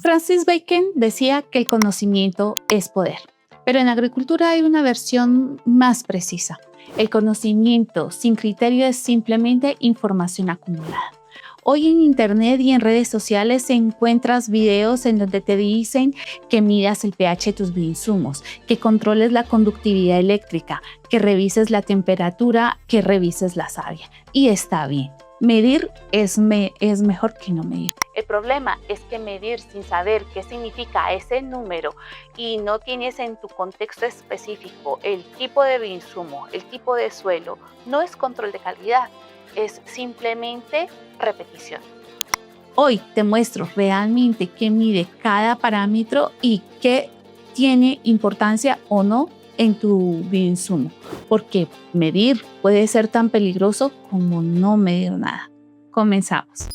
Francis Bacon decía que el conocimiento es poder, pero en agricultura hay una versión más precisa. El conocimiento sin criterio es simplemente información acumulada. Hoy en internet y en redes sociales encuentras videos en donde te dicen que midas el pH de tus bioinsumos, que controles la conductividad eléctrica, que revises la temperatura, que revises la savia. Y está bien. Medir es mejor que no medir. El problema es que medir sin saber qué significa ese número y no tienes en tu contexto específico el tipo de bioinsumo, el tipo de suelo, no es control de calidad, es simplemente repetición. Hoy te muestro realmente qué mide cada parámetro y qué tiene importancia o no en tu bioinsumo, porque medir puede ser tan peligroso como no medir nada. Comenzamos.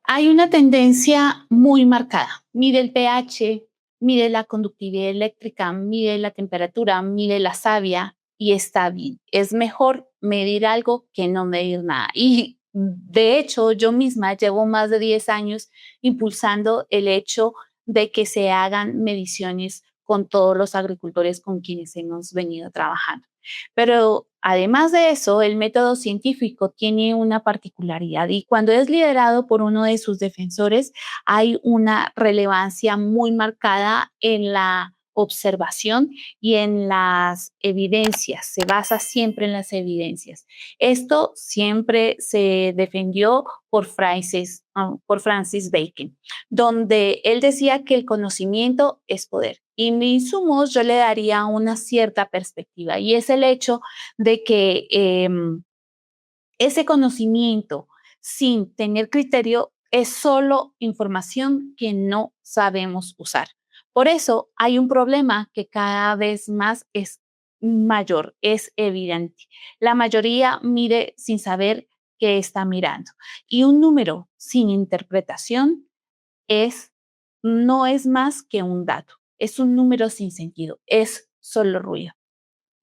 Hay una tendencia muy marcada. Mide el pH, mide la conductividad eléctrica, mide la temperatura, mide la savia y está bien. Es mejor medir algo que no medir nada. Y de hecho, yo misma llevo más de 10 años impulsando el hecho de que se hagan mediciones con todos los agricultores con quienes hemos venido trabajando. Pero además de eso, el método científico tiene una particularidad y cuando es liderado por uno de sus defensores, hay una relevancia muy marcada en la observación y en las evidencias, se basa siempre en las evidencias. Esto siempre se defendió por Francis Bacon, donde él decía que el conocimiento es poder. Y mis insumos yo le daría una cierta perspectiva y es el hecho de que ese conocimiento sin tener criterio es solo información que no sabemos usar. Por eso hay un problema que cada vez más es mayor, es evidente. La mayoría mide sin saber qué está mirando y un número sin interpretación no es más que un dato, es un número sin sentido, es solo ruido.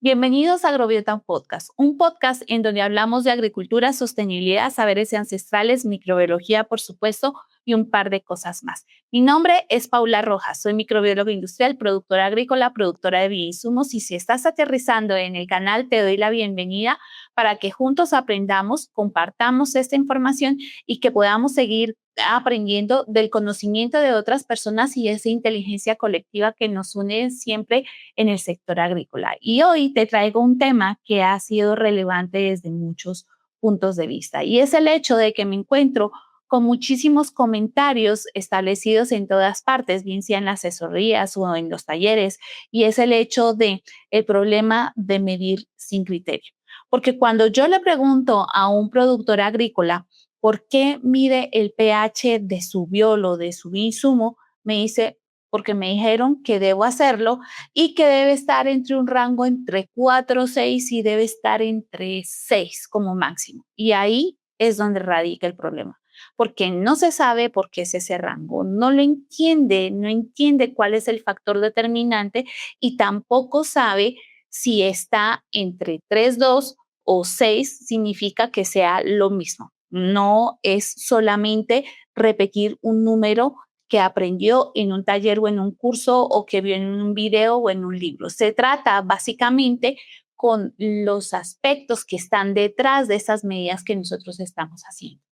Bienvenidos a Agrobiota Podcast, un podcast en donde hablamos de agricultura, sostenibilidad, saberes ancestrales, microbiología, por supuesto, y un par de cosas más. Mi nombre es Paula Rojas, soy microbióloga industrial, productora agrícola, productora de bioinsumos y si estás aterrizando en el canal te doy la bienvenida para que juntos aprendamos, compartamos esta información y que podamos seguir aprendiendo del conocimiento de otras personas y esa inteligencia colectiva que nos une siempre en el sector agrícola. Y hoy te traigo un tema que ha sido relevante desde muchos puntos de vista y es el hecho de que me encuentro con muchísimos comentarios establecidos en todas partes, bien sea en las asesorías o en los talleres, y es el hecho de el problema de medir sin criterio. Porque cuando yo le pregunto a un productor agrícola por qué mide el pH de su biolo, de su insumo, me dice, porque me dijeron que debo hacerlo y que debe estar entre un rango entre 4 o 6 y debe estar entre 6 como máximo. Y ahí es donde radica el problema, porque no se sabe por qué es ese rango, no lo entiende, no entiende cuál es el factor determinante y tampoco sabe si está entre 3,2 o 6 significa que sea lo mismo. No es solamente repetir un número que aprendió en un taller o en un curso o que vio en un video o en un libro. Se trata básicamente con los aspectos que están detrás de esas medidas que nosotros estamos haciendo.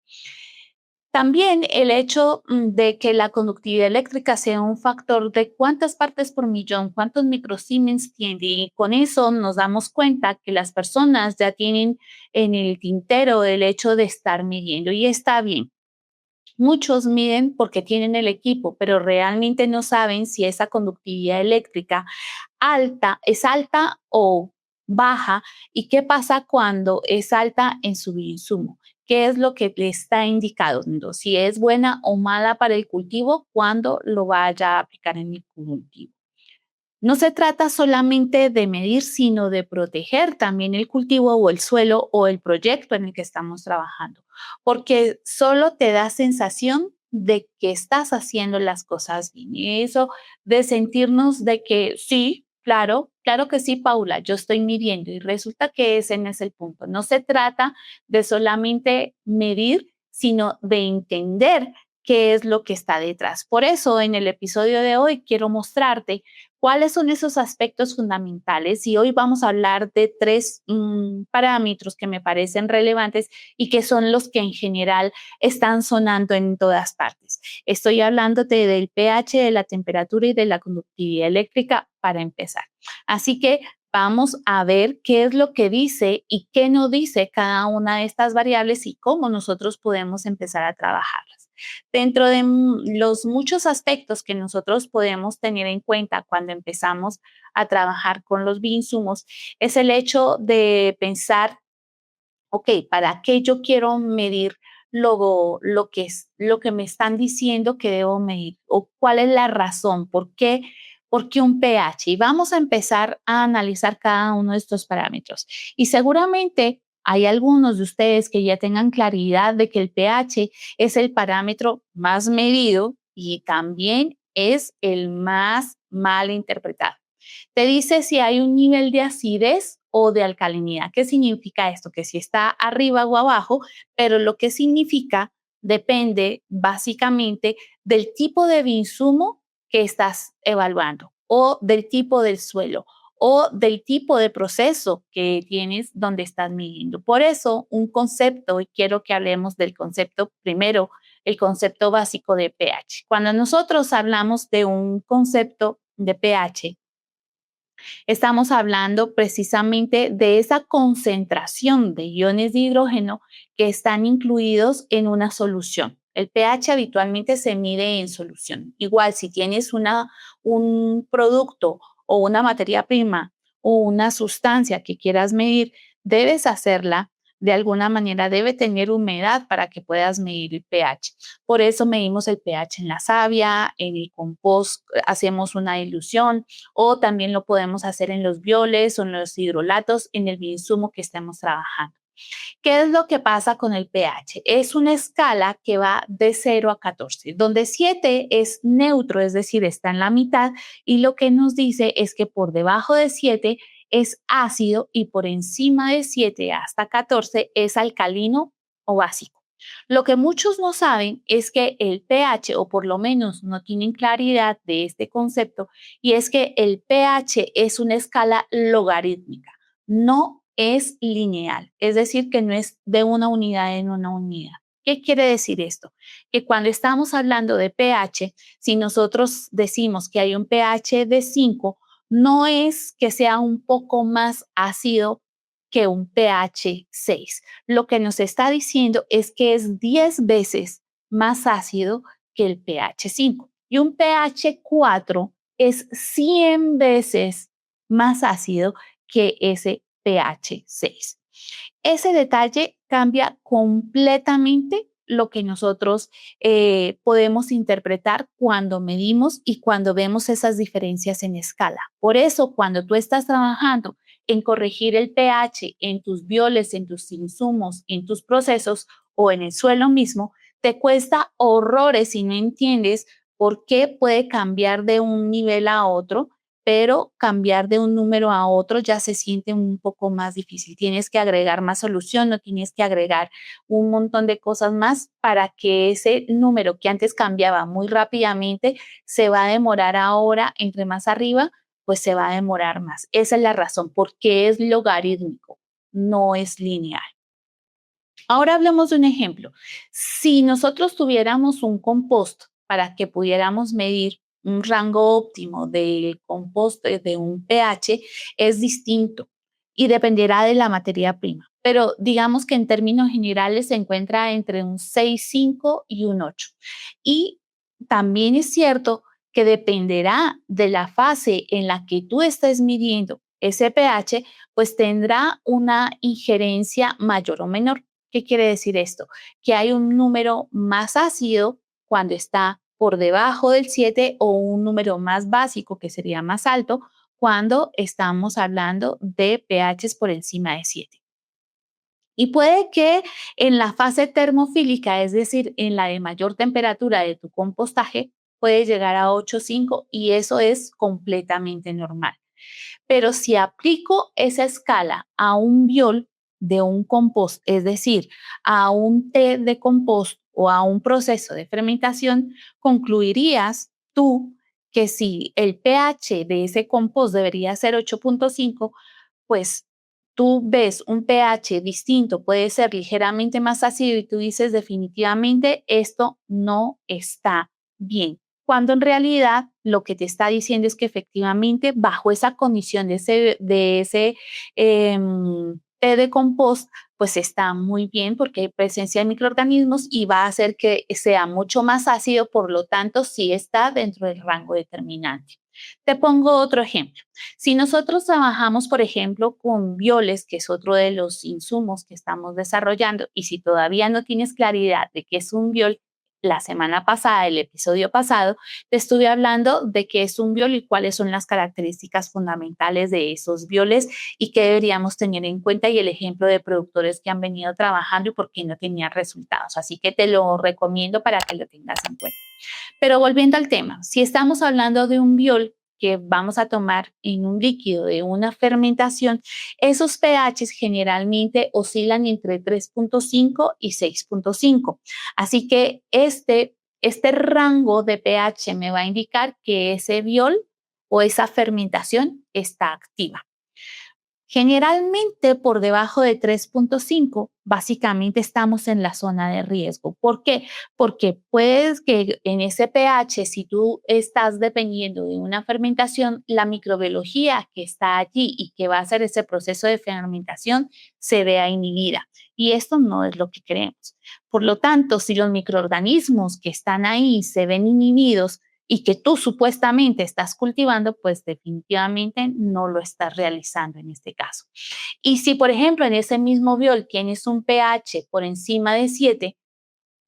También el hecho de que la conductividad eléctrica sea un factor de cuántas partes por millón, cuántos microsiemens tiene, y con eso nos damos cuenta que las personas ya tienen en el tintero el hecho de estar midiendo y está bien. Muchos miden porque tienen el equipo, pero realmente no saben si esa conductividad eléctrica es alta o baja y qué pasa cuando es alta en su bioinsumo. ¿Qué es lo que le está indicando? Si es buena o mala para el cultivo cuando lo vaya a aplicar en el cultivo. No se trata solamente de medir, sino de proteger también el cultivo o el suelo o el proyecto en el que estamos trabajando, porque solo te da sensación de que estás haciendo las cosas bien. Y eso de sentirnos de que sí, claro, claro que sí, Paula, yo estoy midiendo y resulta que ese no es el punto. No se trata de solamente medir, sino de entender qué es lo que está detrás. Por eso, en el episodio de hoy quiero mostrarte cuáles son esos aspectos fundamentales y hoy vamos a hablar de tres parámetros que me parecen relevantes y que son los que en general están sonando en todas partes. Estoy hablándote del pH, de la temperatura y de la conductividad eléctrica para empezar. Así que vamos a ver qué es lo que dice y qué no dice cada una de estas variables y cómo nosotros podemos empezar a trabajarlas. Dentro de los muchos aspectos que nosotros podemos tener en cuenta cuando empezamos a trabajar con los bioinsumos es el hecho de pensar, ok, ¿para qué yo quiero medir lo que me están diciendo que debo medir? ¿O cuál es la razón? ¿Por qué un pH? Y vamos a empezar a analizar cada uno de estos parámetros. Y seguramente hay algunos de ustedes que ya tengan claridad de que el pH es el parámetro más medido y también es el más mal interpretado. Te dice si hay un nivel de acidez o de alcalinidad. ¿Qué significa esto? Que si está arriba o abajo, pero lo que significa depende básicamente del tipo de insumo que estás evaluando o del tipo del suelo o del tipo de proceso que tienes donde estás midiendo. Por eso, un concepto, y quiero que hablemos del concepto primero, el concepto básico de pH. Cuando nosotros hablamos de un concepto de pH, estamos hablando precisamente de esa concentración de iones de hidrógeno que están incluidos en una solución. El pH habitualmente se mide en solución. Igual, si tienes un producto o una materia prima o una sustancia que quieras medir, debes hacerla de alguna manera, debe tener humedad para que puedas medir el pH. Por eso medimos el pH en la savia, en el compost, hacemos una dilución, o también lo podemos hacer en los bioles o en los hidrolatos en el bioinsumo que estemos trabajando. ¿Qué es lo que pasa con el pH? Es una escala que va de 0 a 14, donde 7 es neutro, es decir, está en la mitad, y lo que nos dice es que por debajo de 7 es ácido y por encima de 7 hasta 14 es alcalino o básico. Lo que muchos no saben es que el pH, o por lo menos no tienen claridad de este concepto, y es que el pH es una escala logarítmica, no es lineal, es decir, que no es de una unidad en una unidad. ¿Qué quiere decir esto? Que cuando estamos hablando de pH, si nosotros decimos que hay un pH de 5, no es que sea un poco más ácido que un pH 6. Lo que nos está diciendo es que es 10 veces más ácido que el pH 5. Y un pH 4 es 100 veces más ácido que ese pH 6. Ese detalle cambia completamente lo que nosotros podemos interpretar cuando medimos y cuando vemos esas diferencias en escala. Por eso, cuando tú estás trabajando en corregir el pH en tus bioles, en tus insumos, en tus procesos o en el suelo mismo, te cuesta horrores si no entiendes por qué puede cambiar de un nivel a otro, pero cambiar de un número a otro ya se siente un poco más difícil. Tienes que agregar más solución, no tienes que agregar un montón de cosas más para que ese número que antes cambiaba muy rápidamente se va a demorar ahora, entre más arriba, pues se va a demorar más. Esa es la razón, porque es logarítmico, no es lineal. Ahora hablemos de un ejemplo. Si nosotros tuviéramos un compost para que pudiéramos medir un rango óptimo del compost de un pH, es distinto y dependerá de la materia prima. Pero digamos que en términos generales se encuentra entre un 6,5 y un 8. Y también es cierto que dependerá de la fase en la que tú estés midiendo ese pH, pues tendrá una injerencia mayor o menor. ¿Qué quiere decir esto? Que hay un número más ácido cuando está por debajo del 7 o un número más básico que sería más alto cuando estamos hablando de pHs por encima de 7. Y puede que en la fase termofílica, es decir, en la de mayor temperatura de tu compostaje, puede llegar a 8,5 y eso es completamente normal. Pero si aplico esa escala a un biol de un compost, es decir, a un té de compost o a un proceso de fermentación, concluirías tú que si el pH de ese compost debería ser 8.5, pues tú ves un pH distinto, puede ser ligeramente más ácido y tú dices definitivamente esto no está bien. Cuando en realidad lo que te está diciendo es que efectivamente bajo esa condición de ese té de compost, pues está muy bien porque hay presencia de microorganismos y va a hacer que sea mucho más ácido, por lo tanto sí está dentro del rango determinante. Te pongo otro ejemplo. Si nosotros trabajamos, por ejemplo, con bioles, que es otro de los insumos que estamos desarrollando, y si todavía no tienes claridad de qué es un biol, la semana pasada, el episodio pasado, te estuve hablando de qué es un biol y cuáles son las características fundamentales de esos bioles y qué deberíamos tener en cuenta y el ejemplo de productores que han venido trabajando y por qué no tenían resultados. Así que te lo recomiendo para que lo tengas en cuenta. Pero volviendo al tema, si estamos hablando de un biol que vamos a tomar en un líquido de una fermentación, esos pHs generalmente oscilan entre 3.5 y 6.5. Así que este rango de pH me va a indicar que ese biol o esa fermentación está activa. Generalmente por debajo de 3.5, básicamente estamos en la zona de riesgo. ¿Por qué? Porque puedes que en ese pH, si tú estás dependiendo de una fermentación, la microbiología que está allí y que va a hacer ese proceso de fermentación se vea inhibida. Y esto no es lo que queremos. Por lo tanto, si los microorganismos que están ahí se ven inhibidos, y que tú supuestamente estás cultivando, pues definitivamente no lo estás realizando en este caso. Y si, por ejemplo, en ese mismo biol tienes un pH por encima de 7,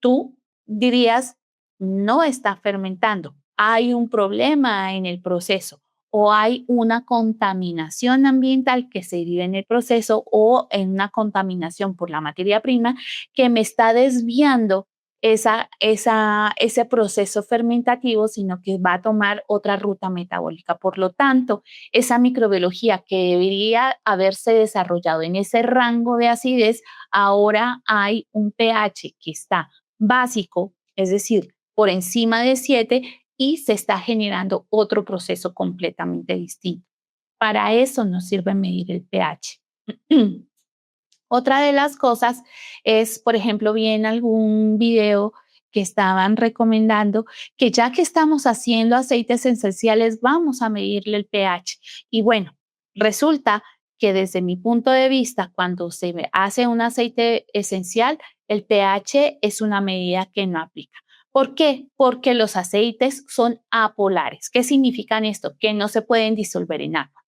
tú dirías, no está fermentando, hay un problema en el proceso o hay una contaminación ambiental que se vive en el proceso o en una contaminación por la materia prima que me está desviando ese proceso fermentativo, sino que va a tomar otra ruta metabólica. Por lo tanto, esa microbiología que debería haberse desarrollado en ese rango de acidez, ahora hay un pH que está básico, es decir, por encima de 7 y se está generando otro proceso completamente distinto. Para eso nos sirve medir el pH. Otra de las cosas es, por ejemplo, vi en algún video que estaban recomendando que ya que estamos haciendo aceites esenciales, vamos a medirle el pH. Y bueno, resulta que desde mi punto de vista, cuando se hace un aceite esencial, el pH es una medida que no aplica. ¿Por qué? Porque los aceites son apolares. ¿Qué significan esto? Que no se pueden disolver en agua.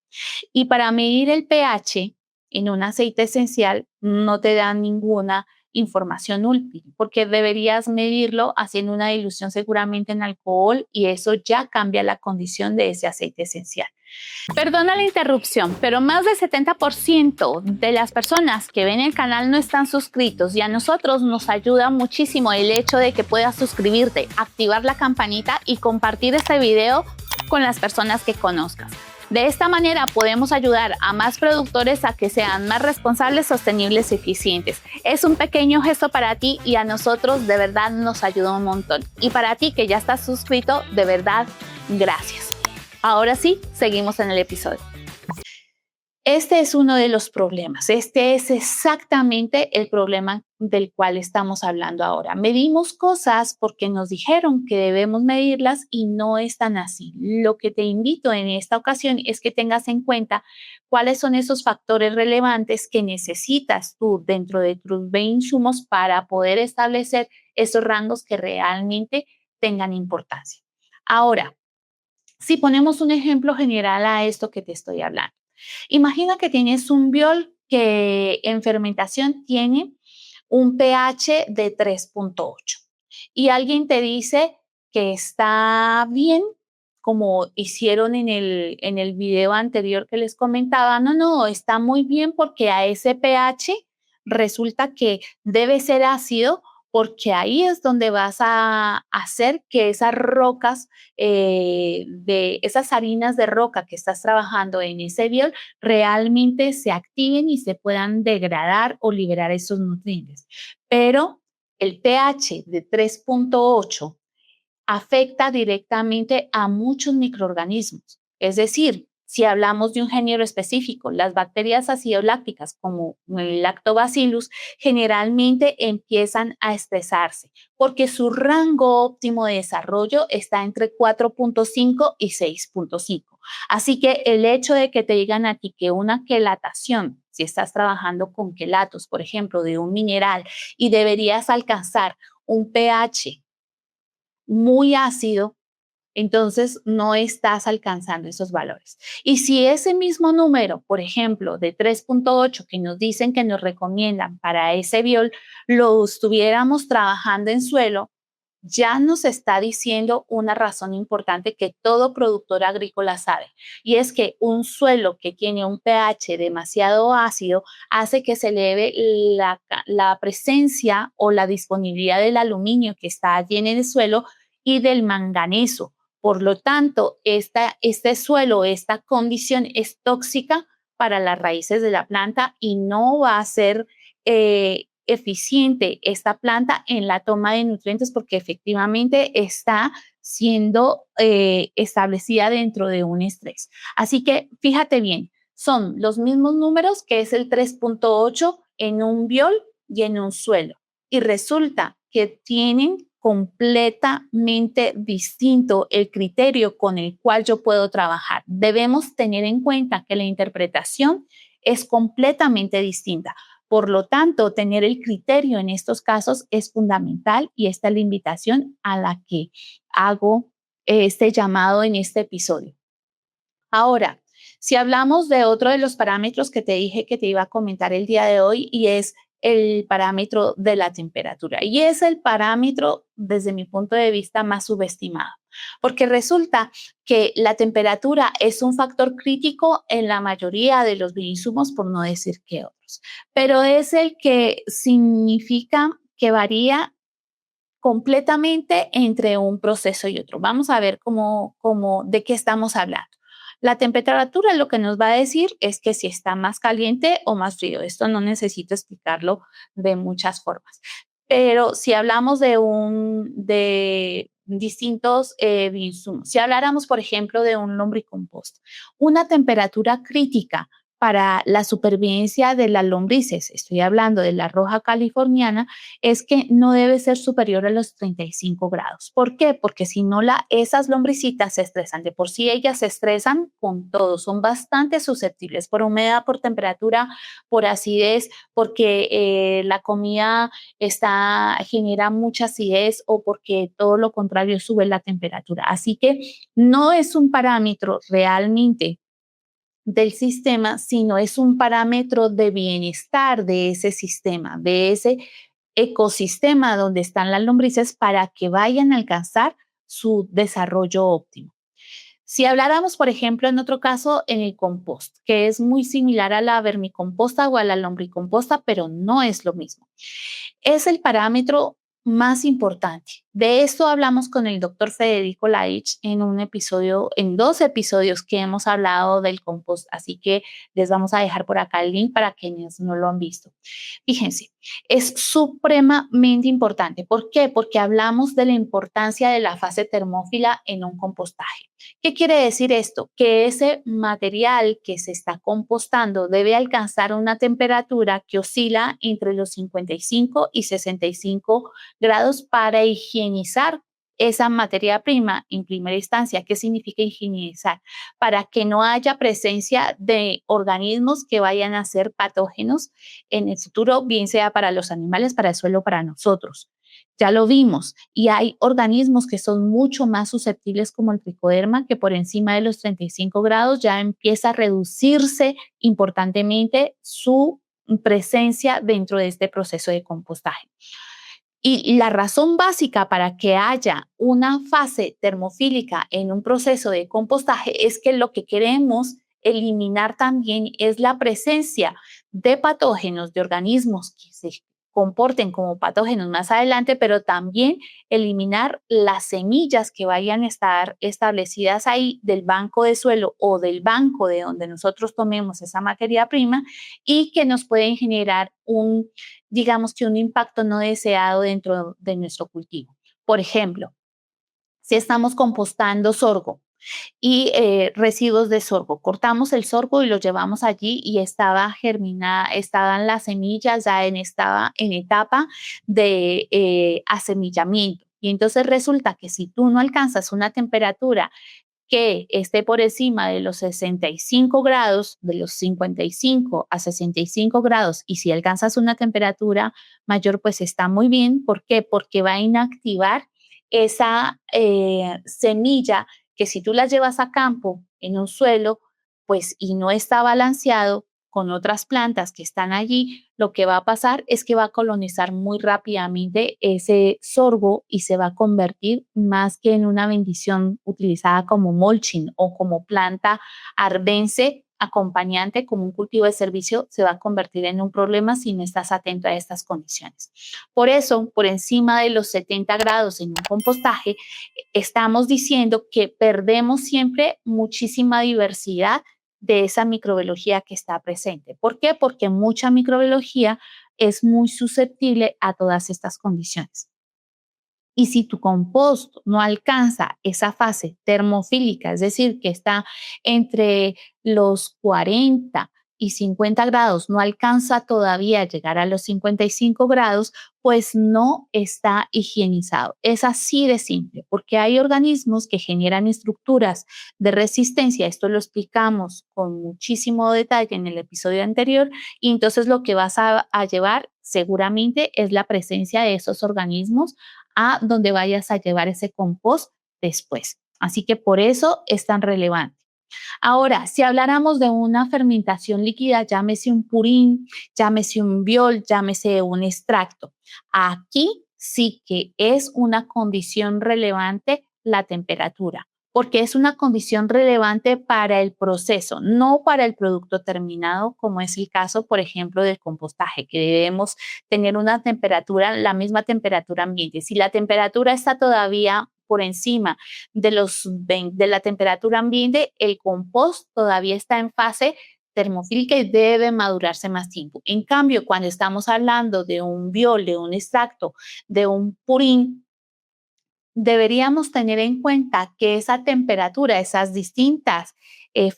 Y para medir el pH en un aceite esencial no te dan ninguna información útil, porque deberías medirlo haciendo una dilución seguramente en alcohol y eso ya cambia la condición de ese aceite esencial. Perdona la interrupción, pero más del 70% de las personas que ven el canal no están suscritos y a nosotros nos ayuda muchísimo el hecho de que puedas suscribirte, activar la campanita y compartir este video con las personas que conozcas. De esta manera podemos ayudar a más productores a que sean más responsables, sostenibles y eficientes. Es un pequeño gesto para ti y a nosotros de verdad nos ayuda un montón. Y para ti que ya estás suscrito, de verdad, gracias. Ahora sí, seguimos en el episodio. Este es uno de los problemas. Este es exactamente el problema del cual estamos hablando ahora. Medimos cosas porque nos dijeron que debemos medirlas y no es tan así. Lo que te invito en esta ocasión es que tengas en cuenta cuáles son esos factores relevantes que necesitas tú dentro de tus insumos para poder establecer esos rangos que realmente tengan importancia. Ahora, si ponemos un ejemplo general a esto que te estoy hablando. Imagina que tienes un biol que en fermentación tiene un pH de 3.8 y alguien te dice que está bien, como hicieron en el video anterior que les comentaba. No, no, está muy bien porque a ese pH resulta que debe ser ácido porque ahí es donde vas a hacer que esas rocas, de esas harinas de roca que estás trabajando en ese biol realmente se activen y se puedan degradar o liberar esos nutrientes. Pero El pH de 3.8 afecta directamente a muchos microorganismos. Es decir, si hablamos de un género específico, las bacterias acidolácticas como el lactobacillus generalmente empiezan a estresarse porque su rango óptimo de desarrollo está entre 4.5 y 6.5. Así que el hecho de que te digan a ti que una quelatación, si estás trabajando con quelatos, por ejemplo, de un mineral y deberías alcanzar un pH muy ácido, entonces no estás alcanzando esos valores. Y si ese mismo número, por ejemplo, de 3.8 que nos dicen que nos recomiendan para ese biol, lo estuviéramos trabajando en suelo, ya nos está diciendo una razón importante que todo productor agrícola sabe, y es que un suelo que tiene un pH demasiado ácido hace que se eleve la presencia o la disponibilidad del aluminio que está allí en el suelo y del manganeso. Por lo tanto, este suelo, esta condición es tóxica para las raíces de la planta y no va a ser eficiente esta planta en la toma de nutrientes porque efectivamente está siendo establecida dentro de un estrés. Así que fíjate bien, son los mismos números que es el 3.8 en un biol y en un suelo. Y resulta que tienen completamente distinto el criterio con el cual yo puedo trabajar. Debemos tener en cuenta que la interpretación es completamente distinta. Por lo tanto, tener el criterio en estos casos es fundamental y esta es la invitación a la que hago este llamado en este episodio. Ahora, si hablamos de otro de los parámetros que te dije que te iba a comentar el día de hoy y es el parámetro de la temperatura. Y es el parámetro, desde mi punto de vista, más subestimado, porque resulta que la temperatura es un factor crítico en la mayoría de los bioinsumos, por no decir que otros, pero es el que significa que varía completamente entre un proceso y otro. Vamos a ver de qué estamos hablando. La temperatura lo que nos va a decir es que si está más caliente o más frío. Esto no necesito explicarlo de muchas formas. Pero si hablamos de distintos bioinsumos, si habláramos, por ejemplo, de un lombricompost, una temperatura crítica para la supervivencia de las lombrices, estoy hablando de la roja californiana, es que no debe ser superior a los 35 grados. ¿Por qué? Porque si no, esas lombricitas se estresan. De por sí ellas se estresan con todo, son bastante susceptibles por humedad, por temperatura, por acidez, porque la comida genera mucha acidez o porque todo lo contrario sube la temperatura. Así que no es un parámetro realmente del sistema, sino es un parámetro de bienestar de ese sistema, de ese ecosistema donde están las lombrices para que vayan a alcanzar su desarrollo óptimo. Si habláramos, por ejemplo, en otro caso, en el compost, que es muy similar a la vermicomposta o a la lombricomposta, pero no es lo mismo. Es el parámetro más importante. De esto hablamos con el doctor Federico Laich en un episodio, en 2 episodios que hemos hablado del compost, así que les vamos a dejar por acá el link para quienes no lo han visto. Fíjense, es supremamente importante. ¿Por qué? Porque hablamos de la importancia de la fase termófila en un compostaje. ¿Qué quiere decir esto? Que ese material que se está compostando debe alcanzar una temperatura que oscila entre los 55 y 65 grados para higienizar esa materia prima en primera instancia. ¿Qué significa higienizar? Para que no haya presencia de organismos que vayan a ser patógenos en el futuro, bien sea para los animales, para el suelo, para nosotros. Ya lo vimos y hay organismos que son mucho más susceptibles como el tricoderma que por encima de los 35 grados ya empieza a reducirse importantemente su presencia dentro de este proceso de compostaje. Y la razón básica para que haya una fase termofílica en un proceso de compostaje es que lo que queremos eliminar también es la presencia de patógenos, de organismos comporten como patógenos más adelante, pero también eliminar las semillas que vayan a estar establecidas ahí del banco de suelo o del banco de donde nosotros tomemos esa materia prima y que nos pueden generar digamos que un impacto no deseado dentro de nuestro cultivo. Por ejemplo, si estamos compostando sorgo, y residuos de sorgo. Cortamos el sorgo y lo llevamos allí y estaba germinada, estaban las semillas ya estaba en etapa de asemillamiento. Y entonces resulta que si tú no alcanzas una temperatura que esté por encima de los 65 grados, de los 55 a 65 grados, y si alcanzas una temperatura mayor, pues está muy bien. ¿Por qué? Porque va a inactivar esa semilla que si tú la llevas a campo en un suelo, pues y no está balanceado con otras plantas que están allí, lo que va a pasar es que va a colonizar muy rápidamente ese sorgo y se va a convertir más que en una bendición utilizada como mulching o como planta arbense acompañante, como un cultivo de servicio, se va a convertir en un problema si no estás atento a estas condiciones. Por eso, por encima de los 70 grados en un compostaje, estamos diciendo que perdemos siempre muchísima diversidad de esa microbiología que está presente. ¿Por qué? Porque mucha microbiología es muy susceptible a todas estas condiciones. Y si tu compost no alcanza esa fase termofílica, es decir, que está entre los 40 y 50 grados, no alcanza todavía a llegar a los 55 grados, pues no está higienizado. Es así de simple, porque hay organismos que generan estructuras de resistencia. Esto lo explicamos con muchísimo detalle en el episodio anterior. Y entonces lo que vas a llevar seguramente es la presencia de esos organismos a donde vayas a llevar ese compost después. Así que por eso es tan relevante. Ahora, si habláramos de una fermentación líquida, llámese un purín, llámese un biol, llámese un extracto, aquí sí que es una condición relevante la temperatura, porque es una condición relevante para el proceso, no para el producto terminado, como es el caso, por ejemplo, del compostaje, que debemos tener una temperatura, la misma temperatura ambiente. Si la temperatura está todavía por encima de la temperatura ambiente, el compost todavía está en fase termofílica y debe madurarse más tiempo. En cambio, cuando estamos hablando de un biol, de un extracto, de un purín, deberíamos tener en cuenta que esa temperatura, esas distintas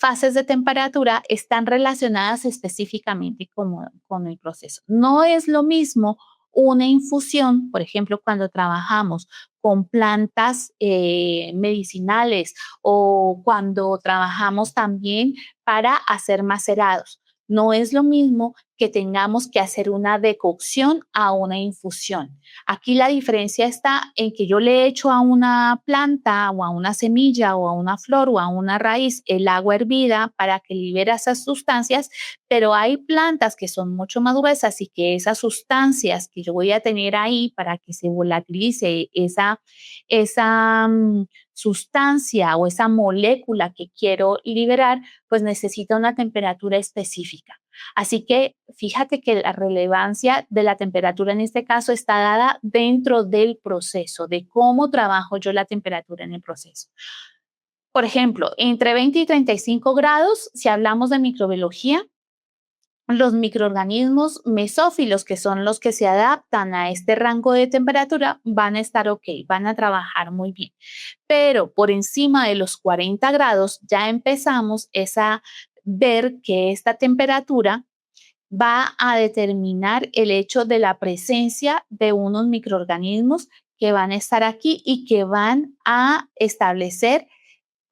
fases de temperatura están relacionadas específicamente con el proceso. No es lo mismo una infusión, por ejemplo, cuando trabajamos con plantas medicinales o cuando trabajamos también para hacer macerados. No es lo mismo que tengamos que hacer una decocción a una infusión. Aquí la diferencia está en que yo le echo a una planta o a una semilla o a una flor o a una raíz el agua hervida para que libere esas sustancias, pero hay plantas que son mucho más gruesas y que esas sustancias que yo voy a tener ahí para que se volatilice esa sustancia o esa molécula que quiero liberar, pues necesita una temperatura específica. Así que fíjate que la relevancia de la temperatura en este caso está dada dentro del proceso, de cómo trabajo yo la temperatura en el proceso. Por ejemplo, entre 20 y 35 grados, si hablamos de microbiología, los microorganismos mesófilos, que son los que se adaptan a este rango de temperatura, van a estar ok, van a trabajar muy bien. Pero por encima de los 40 grados ya empezamos a ver que esta temperatura va a determinar el hecho de la presencia de unos microorganismos que van a estar aquí y que van a establecer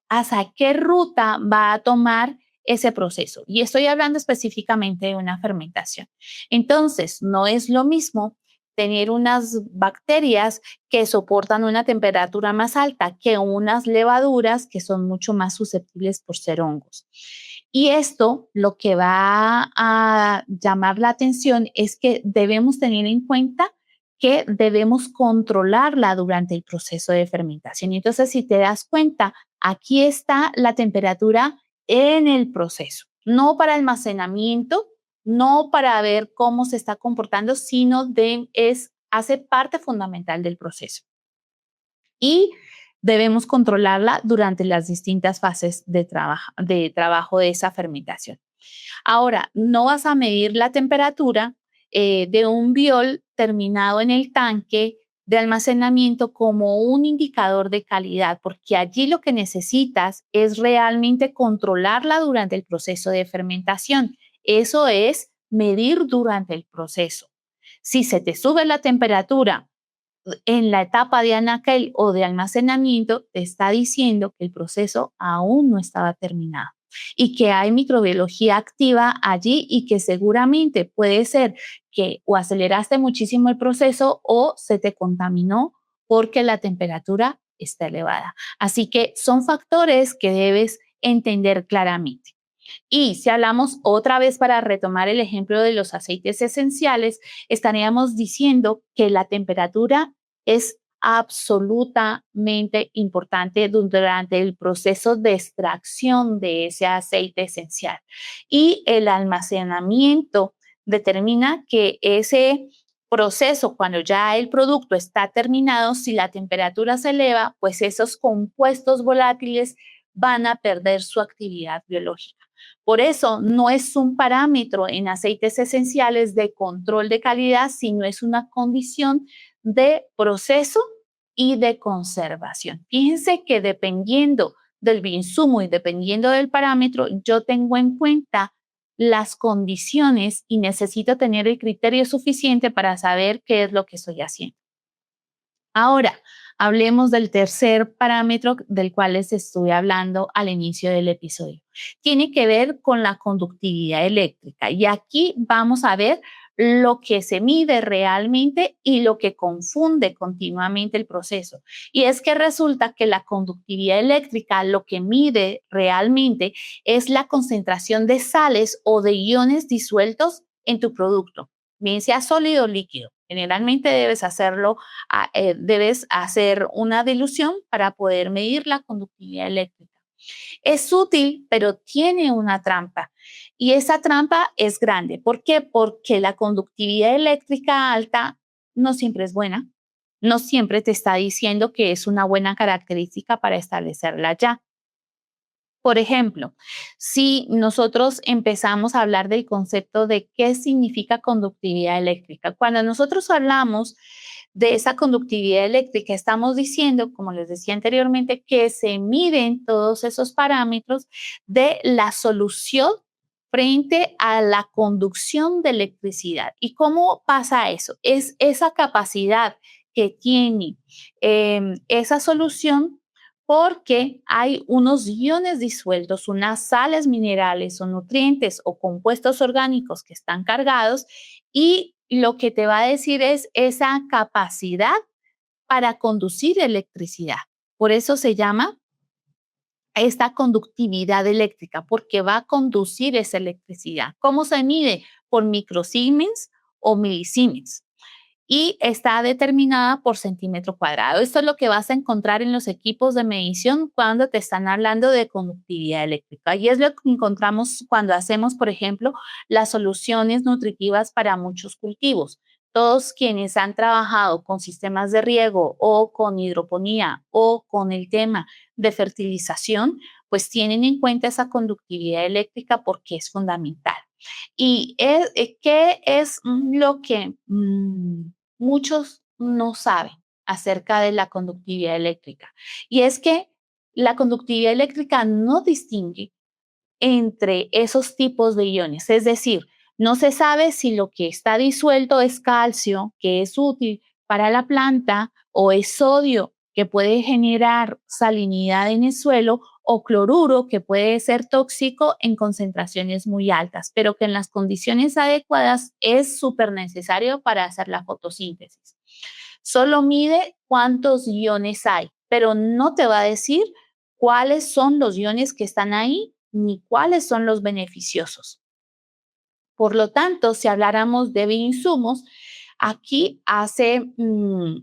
hasta qué ruta va a tomar ese proceso. Y estoy hablando específicamente de una fermentación. Entonces, no es lo mismo tener unas bacterias que soportan una temperatura más alta que unas levaduras que son mucho más susceptibles por ser hongos. Y esto lo que va a llamar la atención es que debemos tener en cuenta que debemos controlarla durante el proceso de fermentación. Entonces, si te das cuenta, aquí está la temperatura en el proceso, no para almacenamiento, no para ver cómo se está comportando, sino hace parte fundamental del proceso. Y debemos controlarla durante las distintas fases de trabajo de esa fermentación. Ahora, no vas a medir la temperatura de un biol terminado en el tanque de almacenamiento como un indicador de calidad, porque allí lo que necesitas es realmente controlarla durante el proceso de fermentación. Eso es medir durante el proceso. Si se te sube la temperatura en la etapa de anaquel o de almacenamiento, te está diciendo que el proceso aún no estaba terminado y que hay microbiología activa allí y que seguramente puede ser que o aceleraste muchísimo el proceso o se te contaminó porque la temperatura está elevada. Así que son factores que debes entender claramente. Y si hablamos otra vez para retomar el ejemplo de los aceites esenciales, estaríamos diciendo que la temperatura es absolutamente importante durante el proceso de extracción de ese aceite esencial. Y el almacenamiento determina que ese proceso, cuando ya el producto está terminado, si la temperatura se eleva, pues esos compuestos volátiles van a perder su actividad biológica. Por eso no es un parámetro en aceites esenciales de control de calidad, sino es una condición de proceso y de conservación. Fíjense que dependiendo del insumo y dependiendo del parámetro, yo tengo en cuenta las condiciones y necesito tener el criterio suficiente para saber qué es lo que estoy haciendo. Ahora, hablemos del tercer parámetro del cual les estuve hablando al inicio del episodio. Tiene que ver con la conductividad eléctrica y aquí vamos a ver lo que se mide realmente y lo que confunde continuamente el proceso. Y es que resulta que la conductividad eléctrica lo que mide realmente es la concentración de sales o de iones disueltos en tu producto, bien sea sólido o líquido. Generalmente debes hacer una dilución para poder medir la conductividad eléctrica. Es útil, pero tiene una trampa. Y esa trampa es grande. ¿Por qué? Porque la conductividad eléctrica alta no siempre es buena. No siempre te está diciendo que es una buena característica para establecerla ya. Por ejemplo, si nosotros empezamos a hablar del concepto de qué significa conductividad eléctrica, cuando nosotros hablamos de esa conductividad eléctrica, estamos diciendo, como les decía anteriormente, que se miden todos esos parámetros de la solución frente a la conducción de electricidad. ¿Y cómo pasa eso? Es esa capacidad que tiene esa solución porque hay unos iones disueltos, unas sales minerales o nutrientes o compuestos orgánicos que están cargados y lo que te va a decir es esa capacidad para conducir electricidad. Por eso se llama esta conductividad eléctrica, porque va a conducir esa electricidad. ¿Cómo se mide? Por microsiemens o milisiemens y está determinada por centímetro cuadrado. Esto es lo que vas a encontrar en los equipos de medición cuando te están hablando de conductividad eléctrica. Y es lo que encontramos cuando hacemos, por ejemplo, las soluciones nutritivas para muchos cultivos. Todos quienes han trabajado con sistemas de riego o con hidroponía o con el tema de fertilización, pues tienen en cuenta esa conductividad eléctrica porque es fundamental. ¿Y qué es lo que muchos no saben acerca de la conductividad eléctrica? Y es que la conductividad eléctrica no distingue entre esos tipos de iones, es decir, no se sabe si lo que está disuelto es calcio, que es útil para la planta, o es sodio, que puede generar salinidad en el suelo, o cloruro, que puede ser tóxico en concentraciones muy altas, pero que en las condiciones adecuadas es súper necesario para hacer la fotosíntesis. Solo mide cuántos iones hay, pero no te va a decir cuáles son los iones que están ahí ni cuáles son los beneficiosos. Por lo tanto, si habláramos de bioinsumos, aquí hace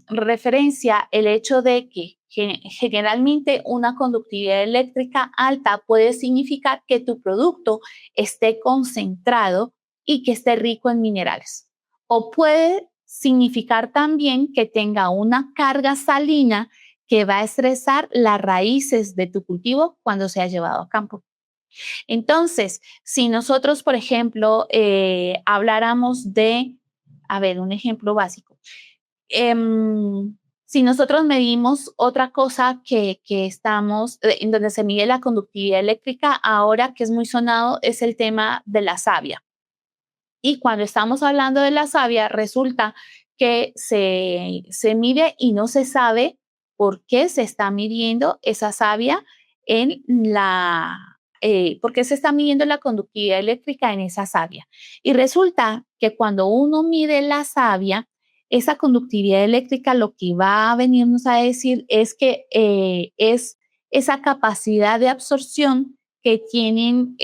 referencia el hecho de que generalmente una conductividad eléctrica alta puede significar que tu producto esté concentrado y que esté rico en minerales. O puede significar también que tenga una carga salina que va a estresar las raíces de tu cultivo cuando sea llevado a campo. Entonces, si nosotros, por ejemplo, habláramos de, a ver, un ejemplo básico. Si nosotros medimos otra cosa que estamos, en donde se mide la conductividad eléctrica, ahora que es muy sonado, es el tema de la savia. Y cuando estamos hablando de la savia, resulta que se mide y no se sabe por qué se está midiendo esa savia en por qué se está midiendo la conductividad eléctrica en esa savia. Y resulta que cuando uno mide la savia, esa conductividad eléctrica lo que va a venirnos a decir es que es esa capacidad de absorción que tienen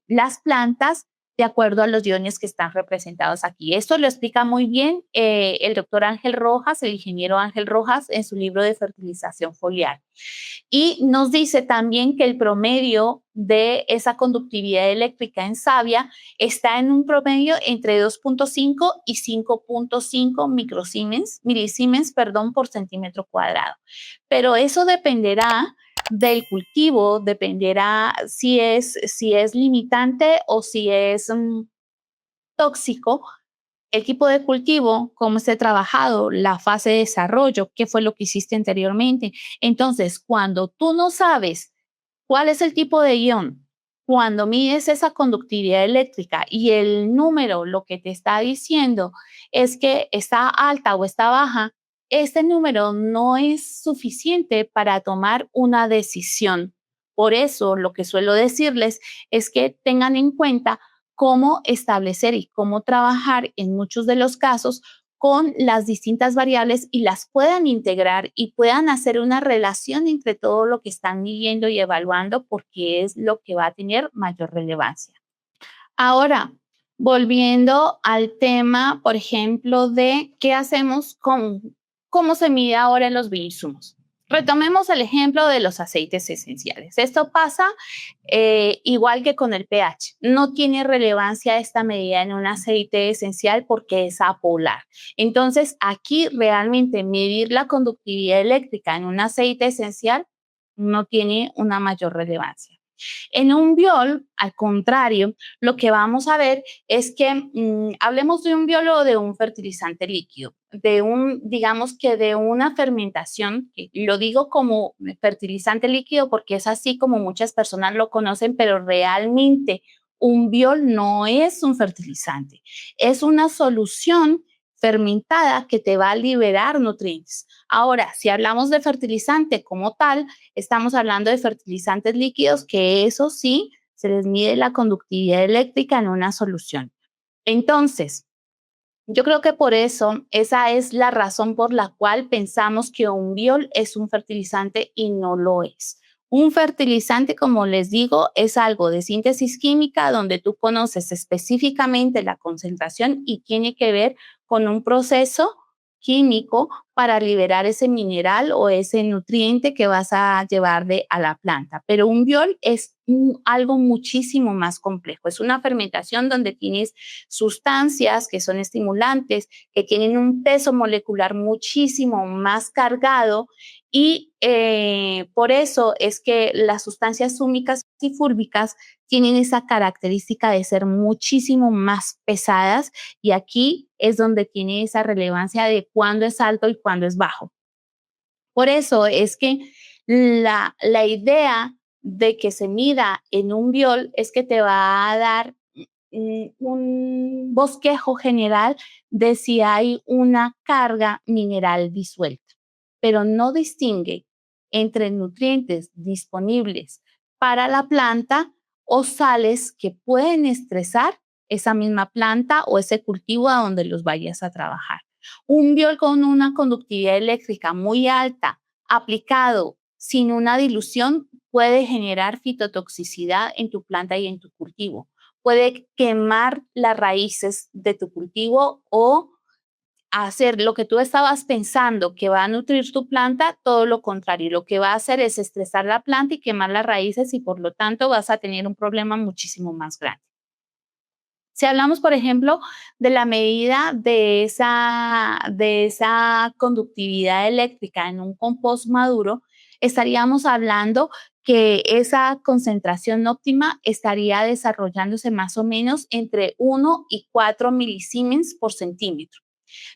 las plantas de acuerdo a los iones que están representados aquí. Esto lo explica muy bien el doctor Ángel Rojas, el ingeniero Ángel Rojas, en su libro de fertilización foliar. Y nos dice también que el promedio de esa conductividad eléctrica en savia está en un promedio entre 2.5 y 5.5 milisiemens, por centímetro cuadrado. Pero eso dependerá del cultivo, dependerá si es limitante o si es tóxico, el tipo de cultivo, cómo esté trabajado, la fase de desarrollo, qué fue lo que hiciste anteriormente. Entonces, cuando tú no sabes cuál es el tipo de ion, cuando mides esa conductividad eléctrica y el número lo que te está diciendo es que está alta o está baja, este número no es suficiente para tomar una decisión. Por eso, lo que suelo decirles es que tengan en cuenta cómo establecer y cómo trabajar en muchos de los casos con las distintas variables y las puedan integrar y puedan hacer una relación entre todo lo que están midiendo y evaluando porque es lo que va a tener mayor relevancia. Ahora, volviendo al tema, por ejemplo, de qué hacemos con cómo se mide ahora en los bioinsumos. Retomemos el ejemplo de los aceites esenciales. Esto pasa igual que con el pH. No tiene relevancia esta medida en un aceite esencial porque es apolar. Entonces, aquí realmente medir la conductividad eléctrica en un aceite esencial no tiene una mayor relevancia. En un biol, al contrario, lo que vamos a ver es que hablemos de un biol o de un fertilizante líquido, digamos que de una fermentación, que lo digo como fertilizante líquido porque es así como muchas personas lo conocen, pero realmente un biol no es un fertilizante, es una solución fermentada que te va a liberar nutrientes. Ahora, si hablamos de fertilizante como tal, estamos hablando de fertilizantes líquidos que eso sí se les mide la conductividad eléctrica en una solución. Entonces, yo creo que por eso esa es la razón por la cual pensamos que un biol es un fertilizante y no lo es. Un fertilizante, como les digo, es algo de síntesis química donde tú conoces específicamente la concentración y tiene que ver con un proceso químico para liberar ese mineral o ese nutriente que vas a llevarle a la planta. Pero un biol es algo muchísimo más complejo. Es una fermentación donde tienes sustancias que son estimulantes, que tienen un peso molecular muchísimo más cargado y por eso es que las sustancias húmicas y fúrbicas tienen esa característica de ser muchísimo más pesadas y aquí es donde tiene esa relevancia de cuándo es alto y cuándo es bajo. Por eso es que la idea de que se mida en un biol es que te va a dar un bosquejo general de si hay una carga mineral disuelta, pero no distingue entre nutrientes disponibles para la planta o sales que pueden estresar esa misma planta o ese cultivo a donde los vayas a trabajar. Un biol con una conductividad eléctrica muy alta, aplicado sin una dilución, puede generar fitotoxicidad en tu planta y en tu cultivo. Puede quemar las raíces de tu cultivo o hacer lo que tú estabas pensando que va a nutrir tu planta, todo lo contrario. Lo que va a hacer es estresar la planta y quemar las raíces y por lo tanto vas a tener un problema muchísimo más grande. Si hablamos, por ejemplo, de la medida de esa conductividad eléctrica en un compost maduro, estaríamos hablando que esa concentración óptima estaría desarrollándose más o menos entre 1 y 4 milisiemens por centímetro.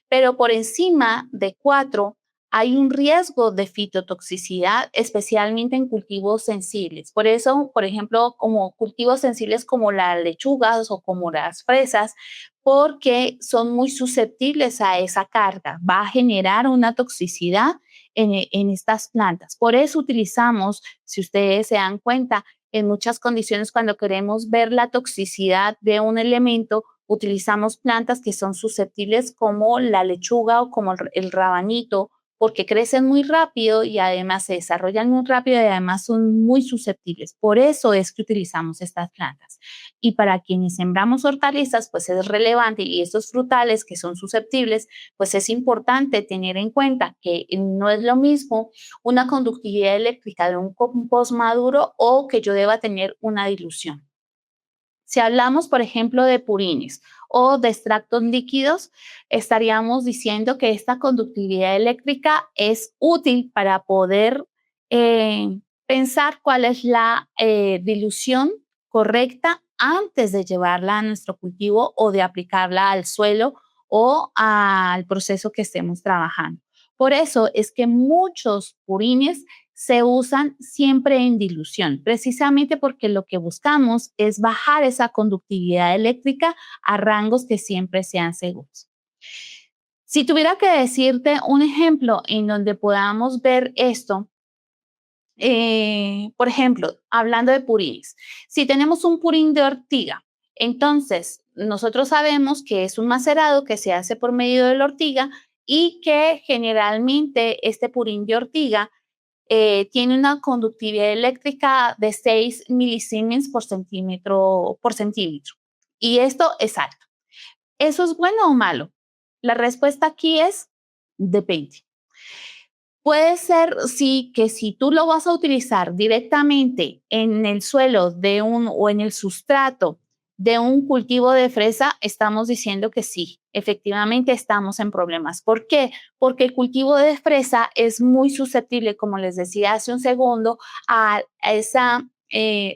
Pero por encima de 4 hay un riesgo de fitotoxicidad, especialmente en cultivos sensibles. Por eso, por ejemplo, como cultivos sensibles como las lechugas o como las fresas, porque son muy susceptibles a esa carga. Va a generar una toxicidad en estas plantas. Por eso utilizamos, si ustedes se dan cuenta, en muchas condiciones cuando queremos ver la toxicidad de un elemento, utilizamos plantas que son susceptibles como la lechuga o como el rabanito, porque crecen muy rápido y además se desarrollan muy rápido y además son muy susceptibles. Por eso es que utilizamos estas plantas. Y para quienes sembramos hortalizas, pues es relevante, y estos frutales que son susceptibles, pues es importante tener en cuenta que no es lo mismo una conductividad eléctrica de un compost maduro o que yo deba tener una dilución. Si hablamos, por ejemplo, de purines o de extractos líquidos, estaríamos diciendo que esta conductividad eléctrica es útil para poder pensar cuál es la dilución correcta antes de llevarla a nuestro cultivo o de aplicarla al suelo o al proceso que estemos trabajando. Por eso es que muchos purines se usan siempre en dilución, precisamente porque lo que buscamos es bajar esa conductividad eléctrica a rangos que siempre sean seguros. Si tuviera que decirte un ejemplo en donde podamos ver esto, por ejemplo, hablando de purines, si tenemos un purín de ortiga, entonces nosotros sabemos que es un macerado que se hace por medio de la ortiga y que generalmente este purín de ortiga tiene una conductividad eléctrica de 6 milisiemens por centímetro. Y esto es alto. ¿Eso es bueno o malo? La respuesta aquí es depende. Puede ser, sí, que si tú lo vas a utilizar directamente en el suelo o en el sustrato de un cultivo de fresa, estamos diciendo que sí, efectivamente estamos en problemas. ¿Por qué? Porque el cultivo de fresa es muy susceptible, como les decía hace un segundo, a esa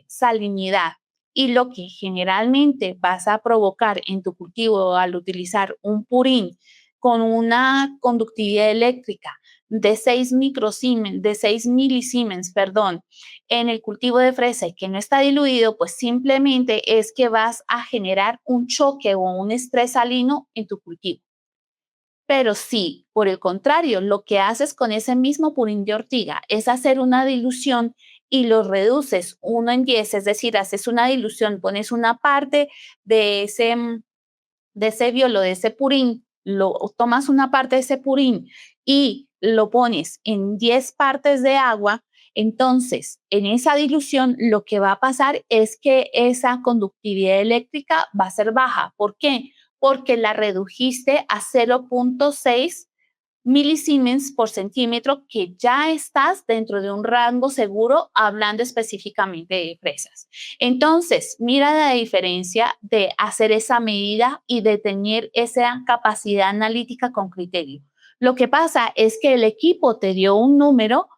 salinidad. Y lo que generalmente vas a provocar en tu cultivo al utilizar un purín con una conductividad eléctrica de 6 milisiemens, perdón, en el cultivo de fresa y que no está diluido, pues simplemente es que vas a generar un choque o un estrés salino en tu cultivo. Pero si, por el contrario, lo que haces con ese mismo purín de ortiga es hacer una dilución y lo reduces 1 en 10, es decir, haces una dilución, pones una parte de ese biolo, de ese purín, tomas una parte de ese purín y lo pones en 10 partes de agua, entonces en esa dilución lo que va a pasar es que esa conductividad eléctrica va a ser baja. ¿Por qué? Porque la redujiste a 0,6 milisiemens por centímetro, que ya estás dentro de un rango seguro hablando específicamente de fresas. Entonces, mira la diferencia de hacer esa medida y de tener esa capacidad analítica con criterio. Lo que pasa es que el equipo te dio un número,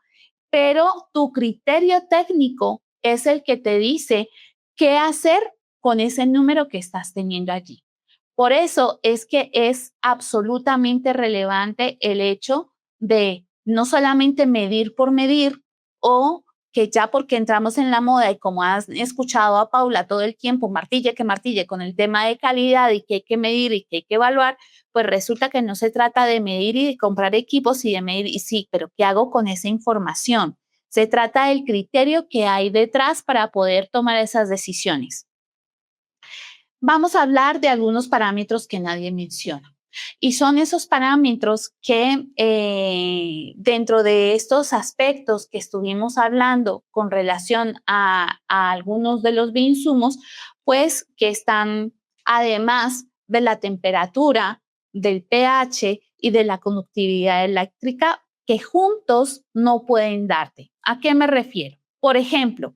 pero tu criterio técnico es el que te dice qué hacer con ese número que estás teniendo allí. Por eso es que es absolutamente relevante el hecho de no solamente medir por medir, o que ya porque entramos en la moda y como has escuchado a Paula todo el tiempo, martille que martille con el tema de calidad y que hay que medir y que hay que evaluar, pues resulta que no se trata de medir y de comprar equipos y de medir, y sí, pero ¿qué hago con esa información? Se trata del criterio que hay detrás para poder tomar esas decisiones. Vamos a hablar de algunos parámetros que nadie menciona. Y son esos parámetros que dentro de estos aspectos que estuvimos hablando con relación a algunos de los bioinsumos, pues que están además de la temperatura, del pH y de la conductividad eléctrica, que juntos no pueden darte. ¿A qué me refiero? Por ejemplo,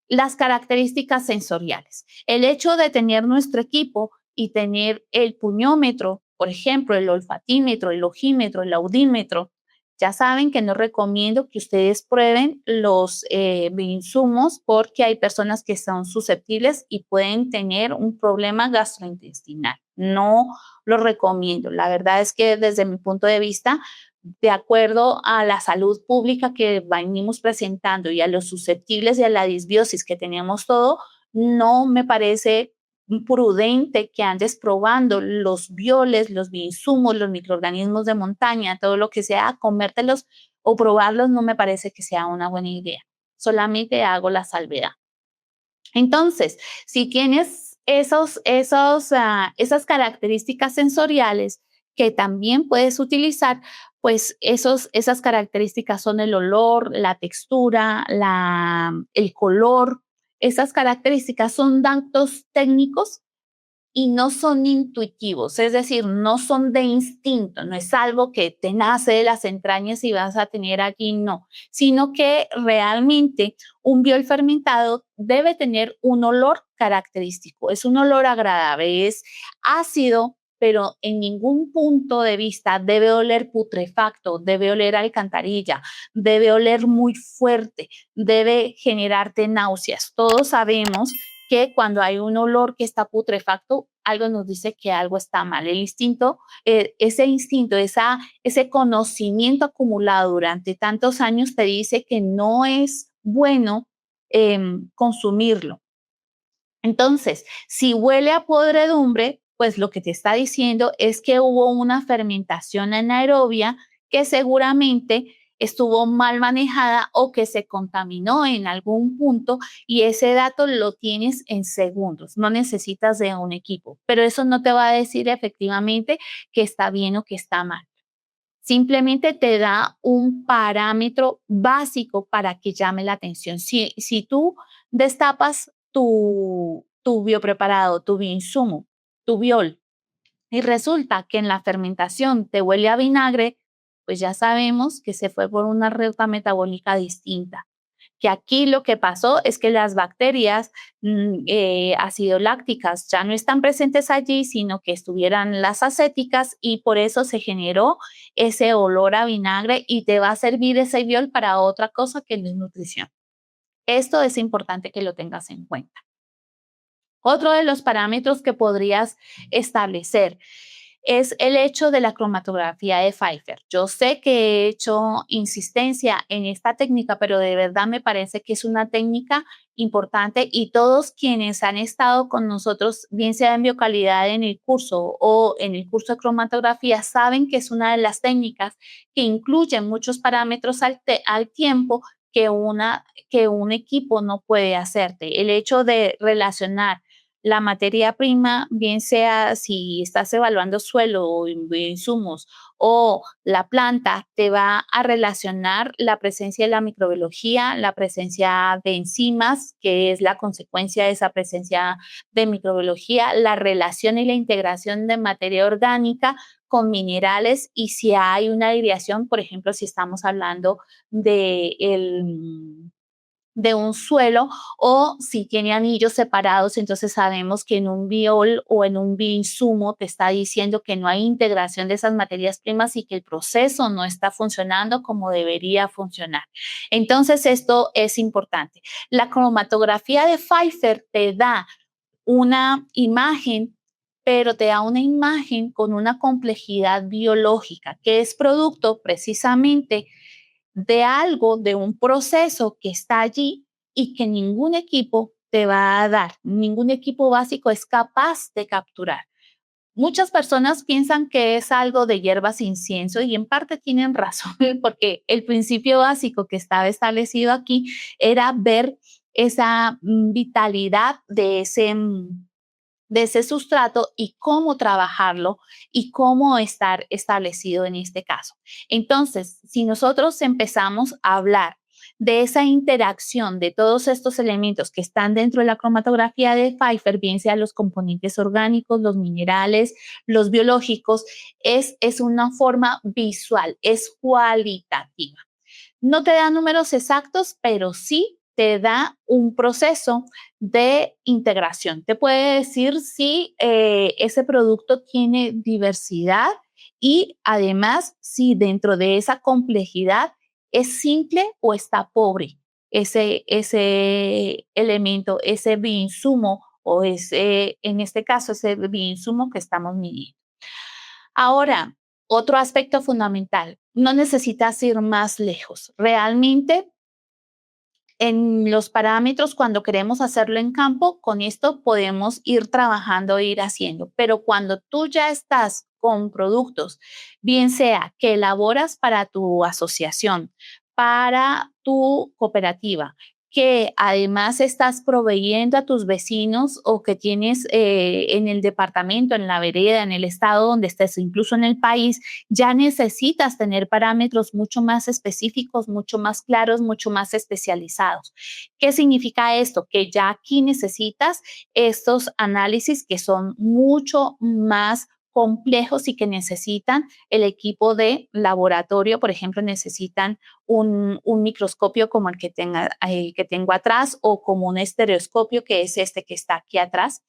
las características sensoriales. El hecho de tener nuestro equipo y tener el puñómetro, por ejemplo, el olfatímetro, el ojímetro, el audímetro, ya saben que no recomiendo que ustedes prueben los insumos porque hay personas que son susceptibles y pueden tener un problema gastrointestinal. No lo recomiendo. La verdad es que desde mi punto de vista, de acuerdo a la salud pública que venimos presentando y a los susceptibles y a la disbiosis que tenemos todo, no me parece prudente que andes probando los bioles, los bioinsumos, los microorganismos de montaña, todo lo que sea, comértelos o probarlos no me parece que sea una buena idea. Solamente hago la salvedad. Entonces, si tienes esas características sensoriales que también puedes utilizar, pues esas características son el olor, la textura, el color. Esas características son datos técnicos y no son intuitivos, es decir, no son de instinto, no es algo que te nace de las entrañas y vas a tener allí, no, sino que realmente un biol fermentado debe tener un olor característico, es un olor agradable, es ácido, pero en ningún punto de vista debe oler putrefacto, debe oler a alcantarilla, debe oler muy fuerte, debe generarte náuseas. Todos sabemos que cuando hay un olor que está putrefacto, algo nos dice que algo está mal. El instinto, ese instinto, ese conocimiento acumulado durante tantos años te dice que no es bueno consumirlo. Entonces, si huele a podredumbre, pues lo que te está diciendo es que hubo una fermentación anaerobia que seguramente estuvo mal manejada o que se contaminó en algún punto y ese dato lo tienes en segundos, no necesitas de un equipo, pero eso no te va a decir efectivamente que está bien o que está mal. Simplemente te da un parámetro básico para que llame la atención. Si tú destapas tu biopreparado, tu bioinsumo, tu biol, y resulta que en la fermentación te huele a vinagre, pues ya sabemos que se fue por una ruta metabólica distinta. Que aquí lo que pasó es que las bacterias acidolácticas ya no están presentes allí, sino que estuvieran las acéticas y por eso se generó ese olor a vinagre y te va a servir ese biol para otra cosa que no es nutrición. Esto es importante que lo tengas en cuenta. Otro de los parámetros que podrías establecer es el hecho de la cromatografía de Pfeiffer. Yo sé que he hecho insistencia en esta técnica, pero de verdad me parece que es una técnica importante y todos quienes han estado con nosotros, bien sea en biocalidad en el curso o en el curso de cromatografía, saben que es una de las técnicas que incluyen muchos parámetros al tiempo que un equipo no puede hacerte. El hecho de relacionar la materia prima, bien sea si estás evaluando suelo o insumos o la planta, te va a relacionar la presencia de la microbiología, la presencia de enzimas, que es la consecuencia de esa presencia de microbiología, la relación y la integración de materia orgánica con minerales y si hay una aireación, por ejemplo, si estamos hablando de un suelo o si tiene anillos separados, entonces sabemos que en un biol o en un bioinsumo te está diciendo que no hay integración de esas materias primas y que el proceso no está funcionando como debería funcionar. Entonces, esto es importante. La cromatografía de Pfeiffer te da una imagen, pero te da una imagen con una complejidad biológica que es producto precisamente de algo, de un proceso que está allí y que ningún equipo te va a dar, ningún equipo básico es capaz de capturar. Muchas personas piensan que es algo de hierbas incienso y en parte tienen razón, porque el principio básico que estaba establecido aquí era ver esa vitalidad de ese sustrato y cómo trabajarlo y cómo estar establecido en este caso. Entonces, si nosotros empezamos a hablar de esa interacción de todos estos elementos que están dentro de la cromatografía de Pfeiffer, bien sea los componentes orgánicos, los minerales, los biológicos, es una forma visual, es cualitativa. No te da números exactos, pero sí te da un proceso de integración. Te puede decir si ese producto tiene diversidad y además si dentro de esa complejidad es simple o está pobre ese elemento, ese bioinsumo o ese, en este caso, ese bioinsumo que estamos midiendo. Ahora, otro aspecto fundamental, no necesitas ir más lejos. Realmente, en los parámetros, cuando queremos hacerlo en campo, con esto podemos ir trabajando, ir haciendo. Pero cuando tú ya estás con productos, bien sea que elaboras para tu asociación, para tu cooperativa, que además estás proveyendo a tus vecinos o que tienes en el departamento, en la vereda, en el estado donde estés, incluso en el país, ya necesitas tener parámetros mucho más específicos, mucho más claros, mucho más especializados. ¿Qué significa esto? Que ya aquí necesitas estos análisis que son mucho más complejos y que necesitan el equipo de laboratorio, por ejemplo, necesitan un microscopio como el que tengo atrás o como un estereoscopio que es este que está aquí atrás,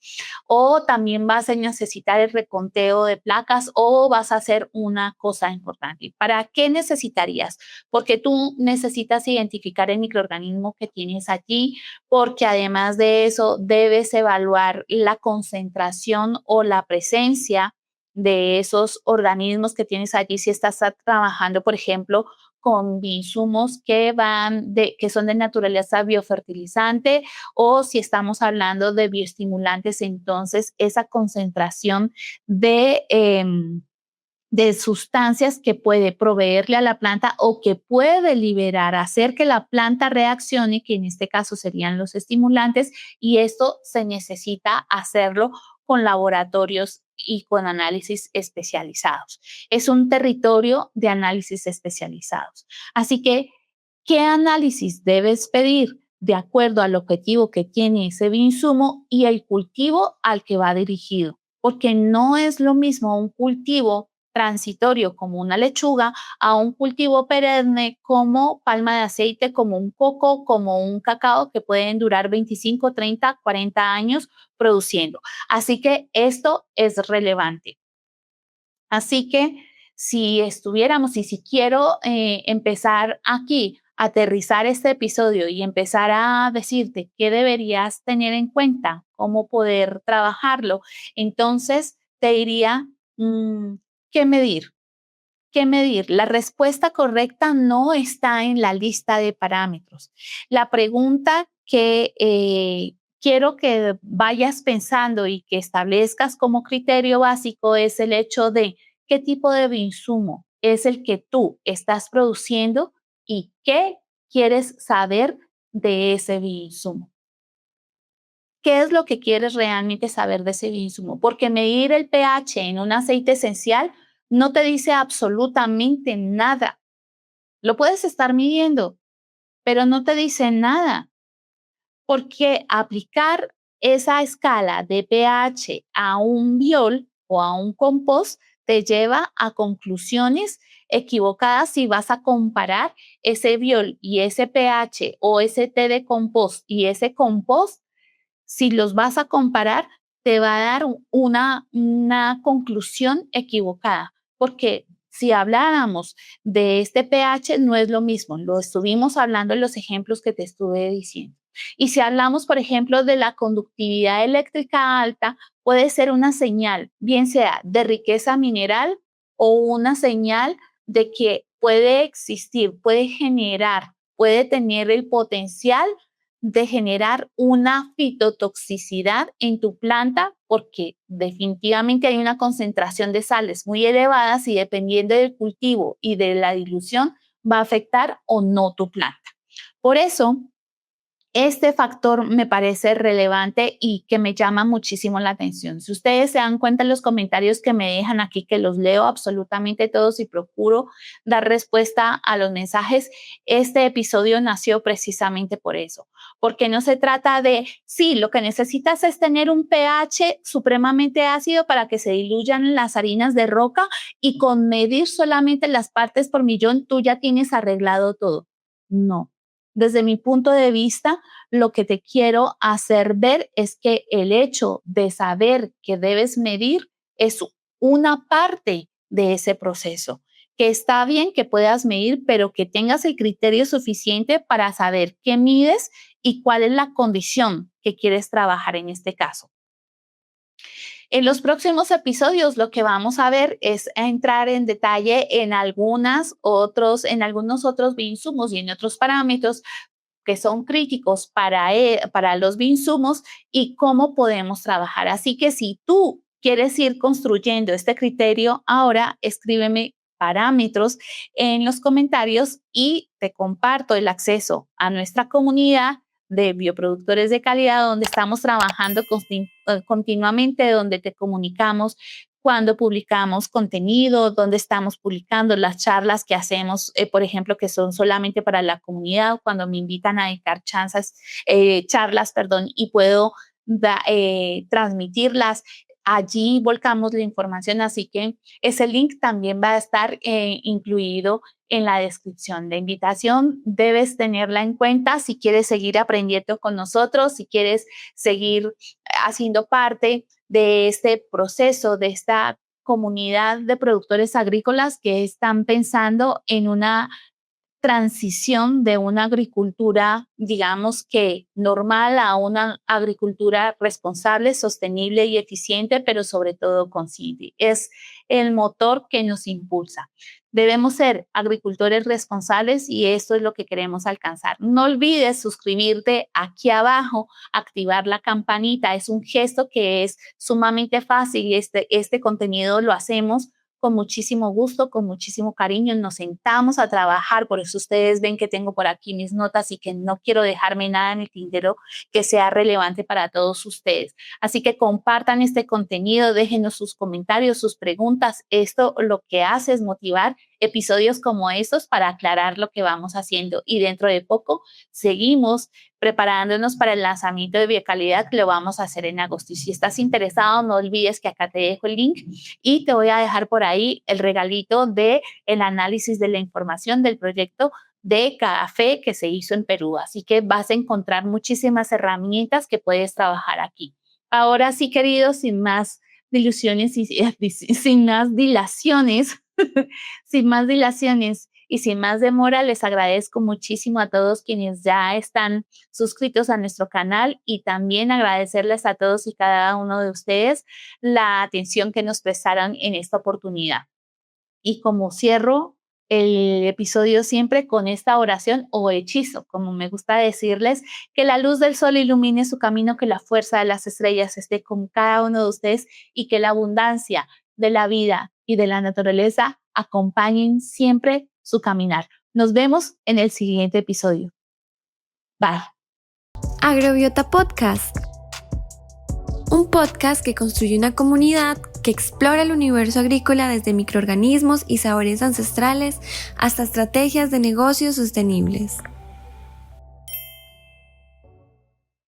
o también vas a necesitar el reconteo de placas o vas a hacer una cosa importante. ¿Para qué necesitarías? Porque tú necesitas identificar el microorganismo que tienes allí, porque además de eso debes evaluar la concentración o la presencia de esos organismos que tienes allí si estás trabajando, por ejemplo, con insumos que son de naturaleza biofertilizante o si estamos hablando de bioestimulantes, entonces esa concentración de sustancias que puede proveerle a la planta o que puede liberar, hacer que la planta reaccione, que en este caso serían los estimulantes, y esto se necesita hacerlo con laboratorios y con análisis especializados. Es un territorio de análisis especializados. Así que, ¿qué análisis debes pedir? De acuerdo al objetivo que tiene ese bioinsumo y el cultivo al que va dirigido, porque no es lo mismo un cultivo transitorio como una lechuga a un cultivo perenne como palma de aceite, como un coco, como un cacao que pueden durar 25, 30, 40 años produciendo. Así que esto es relevante. Así que si estuviéramos y si quiero empezar aquí, aterrizar este episodio y empezar a decirte qué deberías tener en cuenta, cómo poder trabajarlo, entonces te diría, mm, ¿qué medir? ¿Qué medir? La respuesta correcta no está en la lista de parámetros. La pregunta que quiero que vayas pensando y que establezcas como criterio básico es el hecho de qué tipo de bioinsumo es el que tú estás produciendo y qué quieres saber de ese bioinsumo. ¿Qué es lo que quieres realmente saber de ese insumo? Porque medir el pH en un aceite esencial no te dice absolutamente nada. Lo puedes estar midiendo, pero no te dice nada, porque aplicar esa escala de pH a un biol o a un compost te lleva a conclusiones equivocadas si vas a comparar ese biol y ese pH o ese té de compost y ese compost. Si los vas a comparar, te va a dar una conclusión equivocada, porque si habláramos de este pH, no es lo mismo, lo estuvimos hablando en los ejemplos que te estuve diciendo. Y si hablamos, por ejemplo, de la conductividad eléctrica alta, puede ser una señal, bien sea de riqueza mineral o una señal de que puede existir, puede generar, puede tener el potencial de generar una fitotoxicidad en tu planta porque definitivamente hay una concentración de sales muy elevadas y dependiendo del cultivo y de la dilución va a afectar o no tu planta. Por eso, este factor me parece relevante y que me llama muchísimo la atención. Si ustedes se dan cuenta en los comentarios que me dejan aquí, que los leo absolutamente todos y procuro dar respuesta a los mensajes, este episodio nació precisamente por eso, porque no se trata de, sí, lo que necesitas es tener un pH supremamente ácido para que se diluyan las harinas de roca y con medir solamente las partes por millón tú ya tienes arreglado todo. No. Desde mi punto de vista, lo que te quiero hacer ver es que el hecho de saber que debes medir es una parte de ese proceso, que está bien que puedas medir, pero que tengas el criterio suficiente para saber qué mides y cuál es la condición que quieres trabajar en este caso. En los próximos episodios lo que vamos a ver es entrar en detalle en algunos otros bioinsumos y en otros parámetros que son críticos para los bioinsumos y cómo podemos trabajar. Así que si tú quieres ir construyendo este criterio, ahora escríbeme parámetros en los comentarios y te comparto el acceso a nuestra comunidad de bioproductores de calidad, donde estamos trabajando continuamente, donde te comunicamos cuando publicamos contenido, donde estamos publicando las charlas que hacemos, por ejemplo, que son solamente para la comunidad, cuando me invitan a dictar charlas, y puedo transmitirlas. Allí volcamos la información, así que ese link también va a estar incluido en la descripción. La invitación debes tenerla en cuenta si quieres seguir aprendiendo con nosotros, si quieres seguir haciendo parte de este proceso, de esta comunidad de productores agrícolas que están pensando en una transición de una agricultura, digamos que normal, a una agricultura responsable, sostenible y eficiente, pero sobre todo consciente. Es el motor que nos impulsa. Debemos ser agricultores responsables y esto es lo que queremos alcanzar. No olvides suscribirte aquí abajo, activar la campanita. Es un gesto que es sumamente fácil y este contenido lo hacemos con muchísimo gusto, con muchísimo cariño. Nos sentamos a trabajar, por eso ustedes ven que tengo por aquí mis notas y que no quiero dejarme nada en el tintero que sea relevante para todos ustedes. Así que compartan este contenido, déjenos sus comentarios, sus preguntas. Esto lo que hace es motivar episodios como estos para aclarar lo que vamos haciendo y dentro de poco seguimos preparándonos para el lanzamiento de Biocalidad que lo vamos a hacer en agosto. Y si estás interesado, no olvides que acá te dejo el link y te voy a dejar por ahí el regalito de el análisis de la información del proyecto de café que se hizo en Perú. Así que vas a encontrar muchísimas herramientas que puedes trabajar aquí. Ahora sí, queridos, sin más diluciones y sin más dilaciones, sin más dilaciones y sin más demora, les agradezco muchísimo a todos quienes ya están suscritos a nuestro canal y también agradecerles a todos y cada uno de ustedes la atención que nos prestaron en esta oportunidad. Y como cierro el episodio siempre con esta oración o hechizo, como me gusta decirles, que la luz del sol ilumine su camino, que la fuerza de las estrellas esté con cada uno de ustedes y que la abundancia de la vida y de la naturaleza acompañen siempre su caminar. Nos vemos en el siguiente episodio. Bye. Agrobiota Podcast. Un podcast que construye una comunidad que explora el universo agrícola desde microorganismos y sabores ancestrales hasta estrategias de negocios sostenibles.